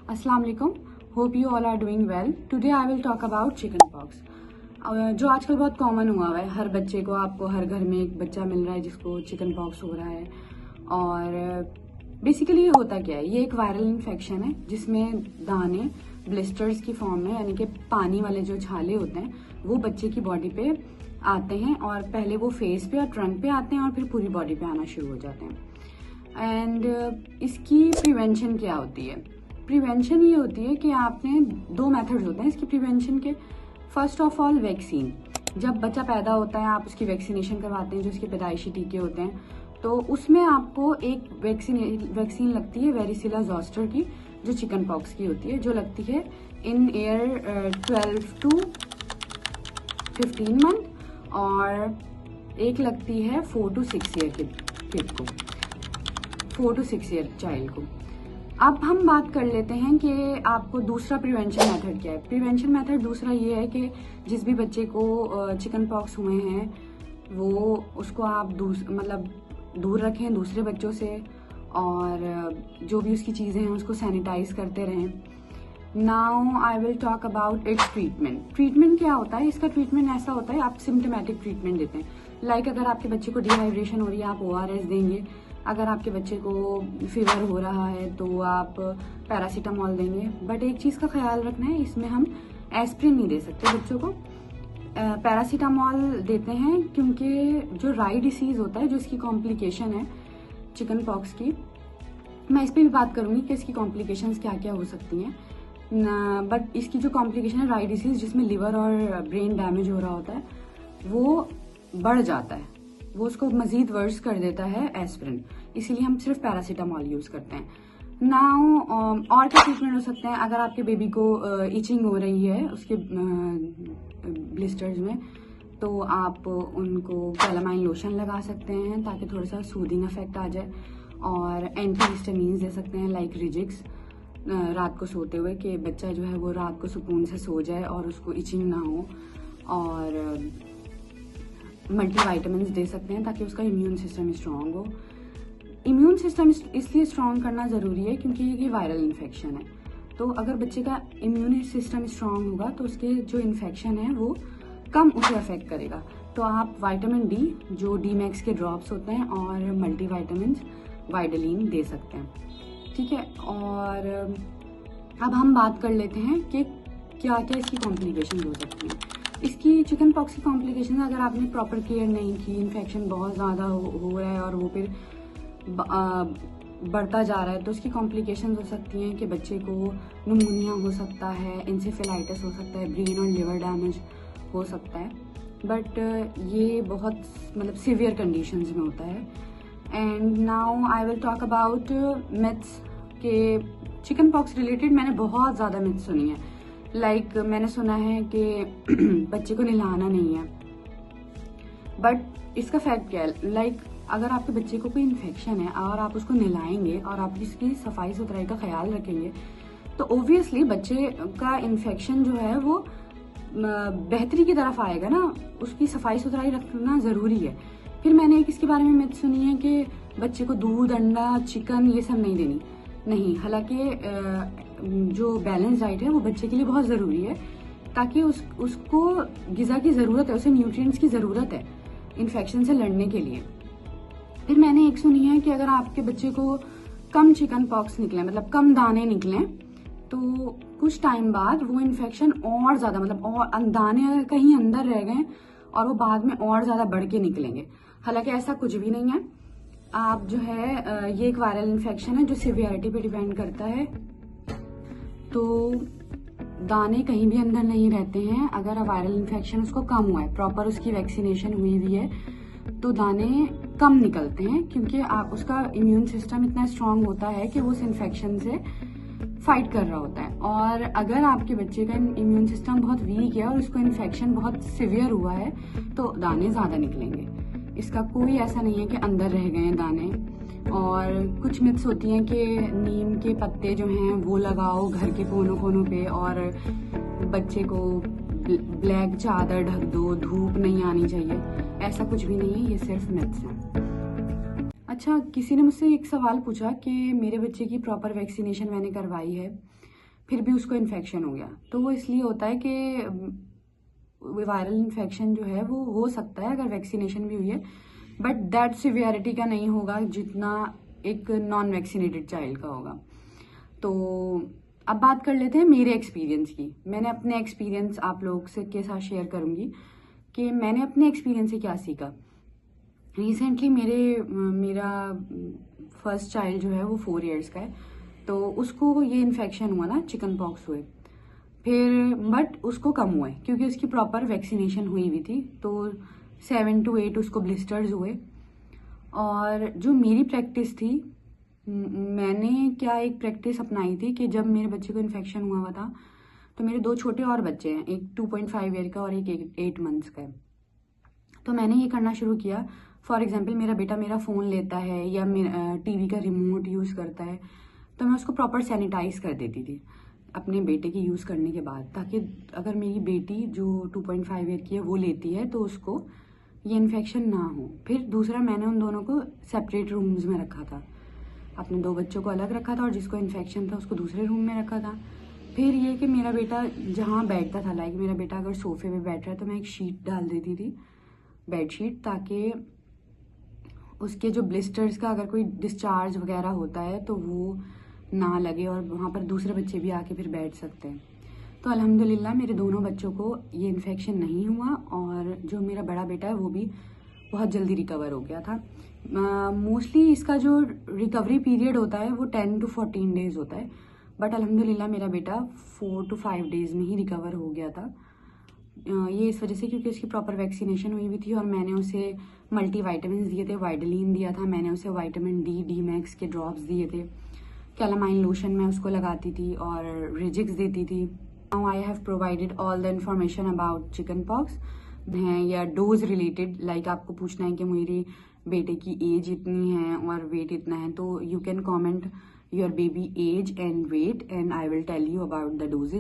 अस्सलाम वालेकुम, hope you all are doing well. Today I will talk about chicken pox, जो आजकल बहुत कॉमन हुआ है। हर बच्चे को, आपको हर घर में एक बच्चा मिल रहा है जिसको चिकन पॉक्स हो रहा है। और बेसिकली ये होता क्या है, ये एक वायरल इन्फेक्शन है जिसमें दाने ब्लिस्टर्स की फॉर्म में, यानी कि पानी वाले जो छाले होते हैं वो बच्चे की बॉडी पे आते हैं। और पहले वो फेस पे और ट्रंक पे आते हैं और फिर पूरी बॉडी पे आना शुरू हो जाते हैं। एंड इसकी प्रिवेंशन क्या होती है? प्रिवेंशन ये होती है कि आपने दो मेथड्स होते हैं इसकी प्रिवेंशन के। First of all vaccine. जब बच्चा पैदा होता है आप उसकी वैक्सीनेशन करवाते हैं, जो उसके पैदाइशी टीके होते हैं। तो उसमें आपको एक वैक्सीन लगती है वेरिसिला जोस्टर की, जो चिकन पॉक्स की होती है, जो लगती है इन ईयर 12 to 15 मंथ, और एक लगती है 4 to 6 ईयर किड को, 4 to 6 ईयर चाइल्ड को। अब हम बात कर लेते हैं कि आपको दूसरा प्रिवेंशन मेथड क्या है। प्रिवेंशन मेथड दूसरा ये है कि जिस भी बच्चे को चिकन पॉक्स हुए हैं वो उसको आप दूर रखें दूसरे बच्चों से, और जो भी उसकी चीज़ें हैं उसको सैनिटाइज करते रहें। Now I will talk about it's treatment. Treatment क्या होता है? इसका ट्रीटमेंट ऐसा होता है, आप सिम्टोमेटिक ट्रीटमेंट देते हैं। लाइक अगर आपके बच्चे को डिहाइड्रेशन हो रही है आप ORS देंगे। अगर आपके बच्चे को फीवर हो रहा है तो आप पैरासीटामोल देंगे। बट एक चीज़ का ख्याल रखना है, इसमें हम एस्प्रिन नहीं दे सकते बच्चों को। पैरासीटामोल देते हैं क्योंकि जो राई डिसीज होता है, जो इसकी कॉम्प्लिकेशन है चिकन पॉक्स की, मैं इस पर भी बात करूंगी कि इसकी कॉम्प्लिकेशंस क्या क्या हो सकती हैं। बट इसकी जो कॉम्प्लिकेशन है राई डिसीज, जिसमें लिवर और ब्रेन डैमेज हो रहा होता है, वो बढ़ जाता है, वो उसको मजीद वर्स कर देता है एस्प्रिन। इसीलिए हम सिर्फ पैरासीटामोल यूज करते हैं। नाउ और क्या ट्रीटमेंट हो सकते हैं? अगर आपके बेबी को इचिंग हो रही है उसके ब्लिस्टर्स में, तो आप उनको कैलामाइन लोशन लगा सकते हैं ताकि थोड़ा सा सूदिंग इफेक्ट आ जाए। और एंटीहिस्टामिन्स दे सकते हैं लाइक रिजिक्स, रात को सोते हुए, कि बच्चा जो है वो रात को सुकून से सो जाए और उसको इचिंग ना हो। और मल्टीविटामिन्स दे सकते हैं ताकि उसका इम्यून सिस्टम स्ट्रांग हो। इम्यून सिस्टम इसलिए स्ट्रांग करना ज़रूरी है क्योंकि ये वायरल इन्फेक्शन है। तो अगर बच्चे का इम्यून सिस्टम स्ट्रांग होगा तो उसके जो इन्फेक्शन है वो कम उसे अफेक्ट करेगा। तो आप विटामिन डी, जो D-मैक्स के ड्रॉप्स होते हैं, और मल्टीविटामिन्स वाइडलिन दे सकते हैं। ठीक है, और अब हम बात कर लेते हैं कि क्या क्या इसकी कॉम्प्लिकेशन हो सकती हैं। इसकी चिकन पॉक्स की कॉम्प्लिकेशन, अगर आपने प्रॉपर केयर नहीं की, इन्फेक्शन बहुत ज़्यादा हो रहा है और वो फिर बढ़ता जा रहा है, तो उसकी कॉम्प्लिकेशन हो सकती हैं कि बच्चे को निमोनिया हो सकता है, इंसेफेलाइटिस हो सकता है, ब्रेन और लिवर डैमेज हो सकता है। बट ये बहुत सीवियर कंडीशंस में होता है। And now I will talk about myths के चिकन पॉक्स रिलेटेड। मैंने बहुत ज़्यादा मिथ्स सुनी है। लाइक मैंने सुना है कि बच्चे को नहलाना नहीं है, बट इसका फैक्ट क्या है? लाइक अगर आपके बच्चे को कोई इन्फेक्शन है और आप उसको नहलाएंगे और आप इसकी सफाई सुथराई का ख्याल रखेंगे, तो ओब्वियसली बच्चे का इन्फेक्शन जो है वो बेहतरी की तरफ आएगा ना। उसकी सफाई सुथराई रखना ज़रूरी है। फिर मैंने एक इसके बारे में मिथ सुनी है कि बच्चे को दूध, अंडा, चिकन ये सब नहीं देनी। नहीं, हालांकि जो बैलेंस डाइट है वो बच्चे के लिए बहुत ज़रूरी है, ताकि उसको ग़िज़ा की ज़रूरत है, उसे न्यूट्रिएंट्स की ज़रूरत है इन्फेक्शन से लड़ने के लिए। फिर मैंने एक सुनी है कि अगर आपके बच्चे को कम चिकन पॉक्स निकले, कम दाने निकलें, तो कुछ टाइम बाद वो इन्फेक्शन और ज़्यादा और दाने कहीं अंदर रह गए और वो बाद में और ज़्यादा बढ़ के निकलेंगे। हालांकि ऐसा कुछ भी नहीं है। आप जो है ये एक वायरल इन्फेक्शन है जो सीवियरिटी पे डिपेंड करता है। तो दाने कहीं भी अंदर नहीं रहते हैं। अगर वायरल इन्फेक्शन उसको कम हुआ है, प्रॉपर उसकी वैक्सीनेशन हुई है, तो दाने कम निकलते हैं, क्योंकि उसका इम्यून सिस्टम इतना स्ट्रांग होता है कि वो उस इन्फेक्शन से फाइट कर रहा होता है। और अगर आपके बच्चे का इम्यून सिस्टम बहुत वीक है और उसको इन्फेक्शन बहुत सिवियर हुआ है, तो दाने ज़्यादा निकलेंगे। इसका कोई ऐसा नहीं है कि अंदर रह गए हैं दाने। और कुछ मिथ्स होती हैं कि नीम के पत्ते जो हैं वो लगाओ घर के कोनों कोनों पे, और बच्चे को ब्लैक चादर ढक दो, धूप नहीं आनी चाहिए। ऐसा कुछ भी नहीं है, ये सिर्फ मिथ्स हैं। अच्छा, किसी ने मुझसे एक सवाल पूछा कि मेरे बच्चे की प्रॉपर वैक्सीनेशन मैंने करवाई है, फिर भी उसको इन्फेक्शन हो गया। तो वो इसलिए होता है कि वायरल इन्फेक्शन जो है वो हो सकता है अगर वैक्सीनेशन भी हुई है, बट दैट सिवियरिटी का नहीं होगा जितना एक नॉन वैक्सीनेटेड चाइल्ड का होगा। तो अब बात कर लेते हैं मेरे एक्सपीरियंस की। मैंने अपने एक्सपीरियंस आप लोग से के साथ शेयर करूंगी कि मैंने अपने एक्सपीरियंस से क्या सीखा। रिसेंटली मेरा फर्स्ट चाइल्ड जो है वो 4 इयर्स का है, तो उसको ये इन्फेक्शन हुआ ना, चिकन पॉक्स हुए। फिर बट उसको कम हुए क्योंकि उसकी प्रॉपर वैक्सीनेशन हुई हुई थी। तो 7 to 8 उसको ब्लिस्टर्स हुए। और जो मेरी प्रैक्टिस थी, मैंने क्या एक प्रैक्टिस अपनाई थी कि जब मेरे बच्चे को इन्फेक्शन हुआ था, तो मेरे 2 छोटे और बच्चे हैं, एक 2.5 ईयर का और एक 8 मंथ्स का है। तो मैंने ये करना शुरू किया। फॉर एग्जाम्पल मेरा बेटा मेरा फ़ोन लेता है या टीवी का रिमोट यूज़ करता है, तो मैं उसको प्रॉपर सैनिटाइज कर देती थी अपने बेटे की यूज़ करने के बाद, ताकि अगर मेरी बेटी जो 2.5 ईयर की है वो लेती है तो उसको ये इन्फेक्शन ना हो। फिर दूसरा, मैंने उन दोनों को सेपरेट रूम्स में रखा था, अपने 2 बच्चों को अलग रखा था और जिसको इन्फेक्शन था उसको दूसरे रूम में रखा था। फिर ये कि मेरा बेटा जहाँ बैठता था, लाइक मेरा बेटा अगर सोफे पे बैठ रहा है तो मैं एक शीट डाल देती थी, बेडशीट, ताकि उसके जो ब्लिस्टर्स का अगर कोई डिस्चार्ज वगैरह होता है तो वो ना लगे और वहाँ पर दूसरे बच्चे भी आके फिर बैठ सकते हैं। तो अल्हम्दुलिल्लाह मेरे दोनों बच्चों को ये इन्फेक्शन नहीं हुआ और जो मेरा बड़ा बेटा है वो भी बहुत जल्दी रिकवर हो गया था। मोस्टली इसका जो रिकवरी पीरियड होता है वो 10 to 14 डेज होता है, बट अल्हम्दुलिल्लाह मेरा बेटा 4 to 5 डेज में ही रिकवर हो गया था। ये इस वजह से क्योंकि उसकी प्रॉपर वैक्सीनेशन हुई हुई थी और मैंने उसे मल्टी वाइटामिन दिए थे, वाइडलिन दिया था, मैंने उसे विटामिन डी मैक्स के ड्रॉप्स दिए थे, कैलामाइन लोशन मैं उसको लगाती थी और रिजिक्स देती थी। Now I have provided all the information about chicken pox हैं या डोज रिलेटेड। लाइक आपको पूछना है कि मेरी बेटे की एज इतनी है और वेट इतना है, तो you can comment your baby age and weight and I will tell you about the doses.